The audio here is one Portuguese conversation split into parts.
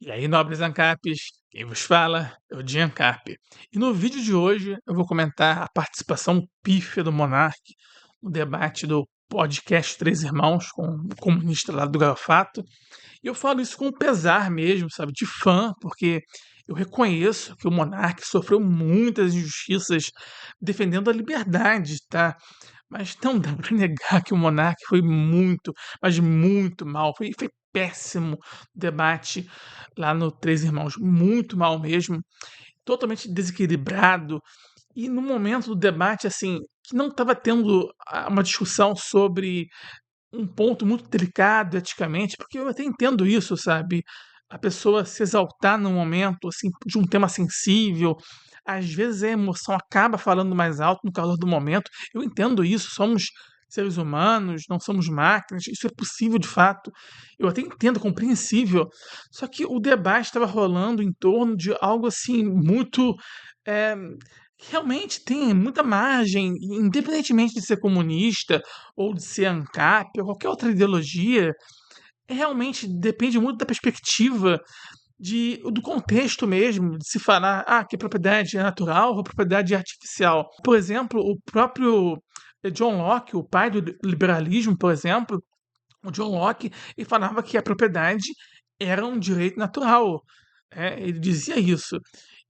E aí, nobres ANCAPs, quem vos fala é o Jean Carpe. E no vídeo de hoje eu vou comentar a participação pífia do Monark no debate do podcast Três Irmãos com o comunista lá do Grafato. E eu falo isso com pesar mesmo, sabe, de fã, porque eu reconheço que o Monark sofreu muitas injustiças defendendo a liberdade, tá? Mas não dá pra negar que o Monark foi muito, mas muito mal. Foi péssimo o debate lá no Três Irmãos, muito mal mesmo, totalmente desequilibrado. E no momento do debate, assim, que não estava tendo uma discussão sobre um ponto muito delicado eticamente, porque eu até entendo isso, sabe? A pessoa se exaltar num momento assim de um tema sensível, às vezes a emoção acaba falando mais alto no calor do momento. Eu entendo isso, somos seres humanos, não somos máquinas, isso é possível de fato. Eu até entendo, compreensível. Só que o debate estava rolando em torno de algo assim muito eh, que realmente tem muita margem, independentemente de ser comunista ou de ser ANCAP ou qualquer outra ideologia, realmente depende muito da perspectiva do contexto mesmo, de se falar que a propriedade é natural ou a propriedade é artificial. Por exemplo, o próprio John Locke, o pai do liberalismo, por exemplo, o John Locke, ele falava que a propriedade era um direito natural. Ele dizia isso.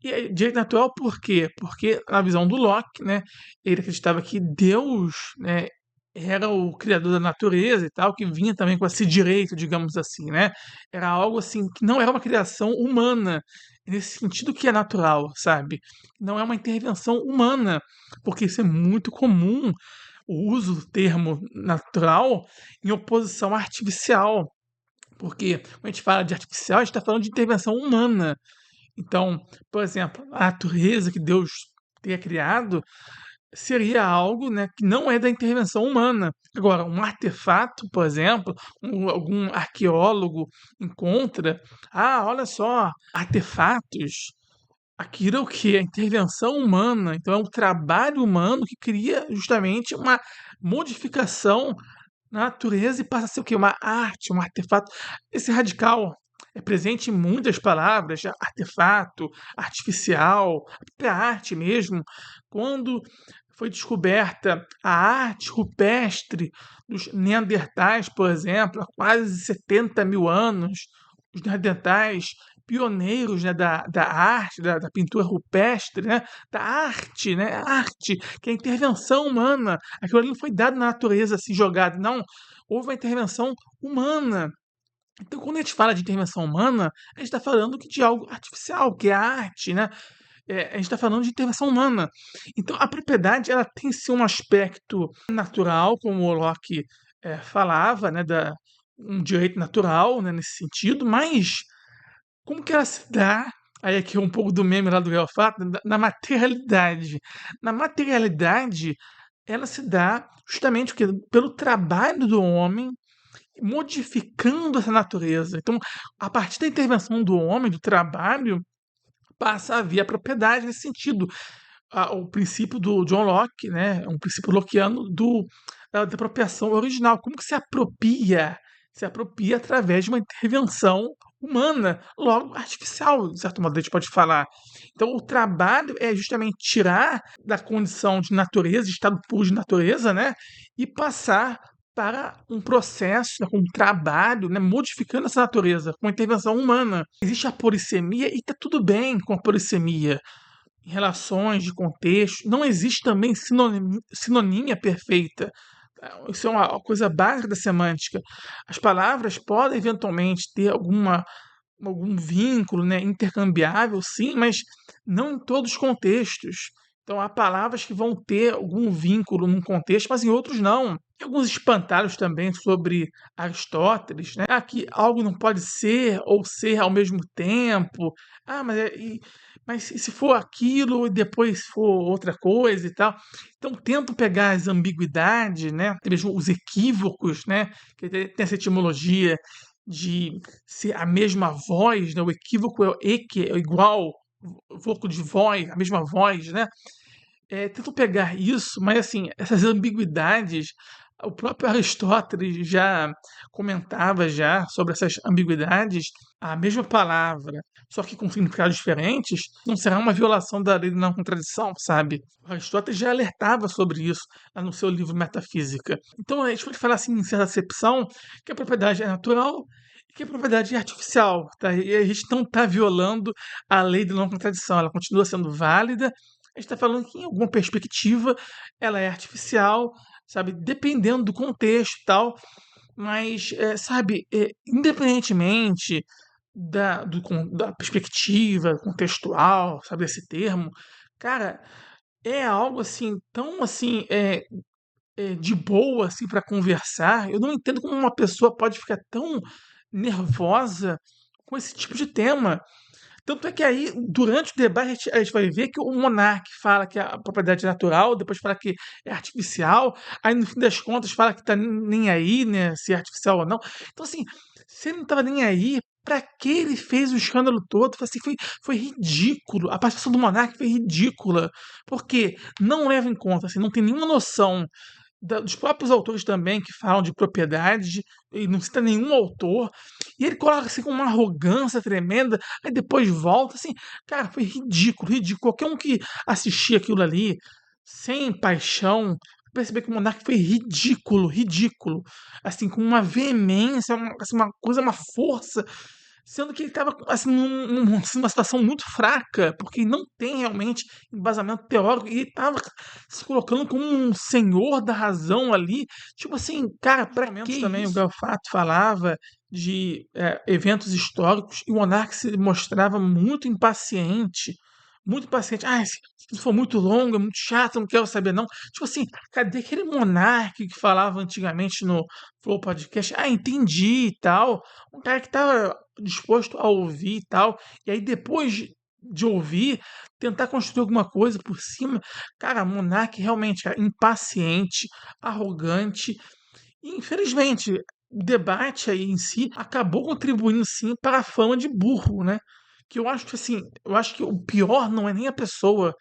E aí, direito natural por quê? Porque, na visão do Locke, né, ele acreditava que Deus, né, era o criador da natureza e tal, que vinha também com esse direito, digamos assim, né? Era algo assim que não era uma criação humana, nesse sentido que é natural, sabe? Não é uma intervenção humana, porque isso é muito comum, o uso do termo natural em oposição à artificial. Porque quando a gente fala de artificial, a gente está falando de intervenção humana. Então, por exemplo, a natureza que Deus tenha criado seria algo, né, que não é da intervenção humana. Agora, um artefato, por exemplo, algum arqueólogo encontra, olha só, artefatos. Aquilo é o que? A intervenção humana. Então, é um trabalho humano que cria justamente uma modificação na natureza e passa a ser o quê? Uma arte, um artefato. Esse radical é presente em muitas palavras, já artefato, artificial, a própria arte mesmo. Quando foi descoberta a arte rupestre dos Neandertais, por exemplo, há quase 70 mil anos, os Neandertais pioneiros, né, da arte, da pintura rupestre, né, da arte, né, a arte, que é a intervenção humana. Aquilo ali não foi dado na natureza assim jogado, não. Houve uma intervenção humana. Então, quando a gente fala de intervenção humana, a gente está falando de algo artificial, que é a arte, né? A gente está falando de intervenção humana. Então, a propriedade ela tem sim um aspecto natural, como o Locke falava, né, um direito natural, né, nesse sentido, mas como que ela se dá, aí aqui é um pouco do meme lá do Gelfato, na materialidade. Na materialidade, ela se dá justamente porque pelo trabalho do homem modificando essa natureza. Então, a partir da intervenção do homem, do trabalho, passa a haver a propriedade nesse sentido. O princípio do John Locke, né, é um princípio lockeano da apropriação original. Como que se apropria? Se apropria através de uma intervenção humana, logo artificial, de certo modo, a gente pode falar. Então, o trabalho é justamente tirar da condição de natureza, de estado puro de natureza, né, e passar para um processo, né, com um trabalho, né, modificando essa natureza, com a intervenção humana. Existe a polissemia e está tudo bem com a polissemia em relações de contexto, não existe também sinonímia perfeita. Isso é uma coisa básica da semântica. As palavras podem eventualmente ter algum vínculo, né, intercambiável, sim, mas não em todos os contextos. Então, há palavras que vão ter algum vínculo num contexto, mas em outros não. Tem alguns espantalhos também sobre Aristóteles, né? Que algo não pode ser ou ser ao mesmo tempo. Mas e se for aquilo e depois for outra coisa e tal. Então, tento pegar as ambiguidades, né? Até mesmo os equívocos, né? Que tem essa etimologia de ser a mesma voz, né? O equívoco é o eque, é igual, voco de voz, a mesma voz, né? Tento pegar isso, mas assim, essas ambiguidades O próprio Aristóteles já comentava já sobre essas ambiguidades, a mesma palavra, só que com significados diferentes, não será uma violação da lei da não contradição, sabe? O Aristóteles já alertava sobre isso lá no seu livro Metafísica. Então a gente pode falar assim, em certa acepção, que a propriedade é natural e que a propriedade é artificial, tá? E a gente não está violando a lei da não contradição, ela continua sendo válida. A gente está falando que em alguma perspectiva ela é artificial, sabe? Dependendo do contexto e tal, mas, sabe, independentemente da perspectiva contextual, sabe, desse termo, cara, é algo assim, tão assim, de boa assim para conversar. Eu não entendo como uma pessoa pode ficar tão nervosa com esse tipo de tema. Tanto é que aí, durante o debate, a gente vai ver que o monarca fala que a propriedade é natural, depois fala que é artificial, aí no fim das contas fala que tá nem aí, né, se é artificial ou não. Então, assim, se ele não estava nem aí, pra que ele fez o escândalo todo? Assim, foi ridículo. A participação do monarca foi ridícula, porque não leva em conta, assim, não tem nenhuma noção dos próprios autores também que falam de propriedade e não cita nenhum autor, e ele coloca assim com uma arrogância tremenda, aí depois volta assim, cara, foi ridículo, ridículo. Qualquer um que assistia aquilo ali sem paixão perceber que o Monark foi ridículo, ridículo, assim, com uma veemência, uma coisa, uma força, sendo que ele estava assim, numa situação muito fraca, porque não tem realmente embasamento teórico, e ele estava se colocando como um senhor da razão ali. Tipo assim, cara, para que também isso? O Galfato falava de eventos históricos e o monarca se mostrava muito impaciente. Muito impaciente. Ah, se isso for muito longo, é muito chato, não quero saber, não. Tipo assim, cadê aquele monarca que falava antigamente no Flow Podcast? Ah, entendi e tal. Um cara que estava disposto a ouvir e tal. E aí, depois de ouvir, tentar construir alguma coisa por cima. Cara, monarca realmente, cara, impaciente, arrogante. E, infelizmente, o debate aí em si acabou contribuindo sim para a fama de burro, né? Que eu acho que assim, eu acho que o pior não é nem a pessoa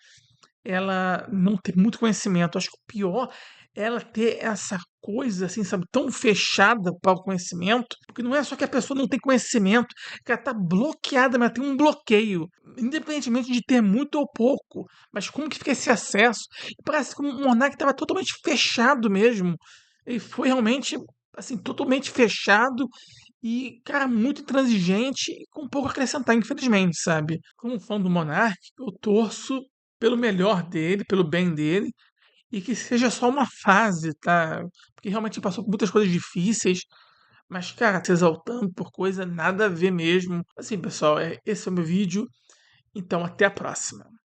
ela não ter muito conhecimento. Eu acho que o pior é ela ter essa coisa, assim, sabe, tão fechada para o conhecimento, porque não é só que a pessoa não tem conhecimento, que ela está bloqueada, mas ela tem um bloqueio, independentemente de ter muito ou pouco. Mas como que fica esse acesso? E parece que o Monark estava totalmente fechado mesmo. Ele foi realmente, assim, totalmente fechado e, cara, muito intransigente e com pouco a acrescentar, infelizmente, sabe? Como fã do Monark, eu torço pelo melhor dele, pelo bem dele, e que seja só uma fase, tá? Porque realmente passou por muitas coisas difíceis, mas, cara, se exaltando por coisa nada a ver mesmo. Assim, pessoal, esse é o meu vídeo, então até a próxima.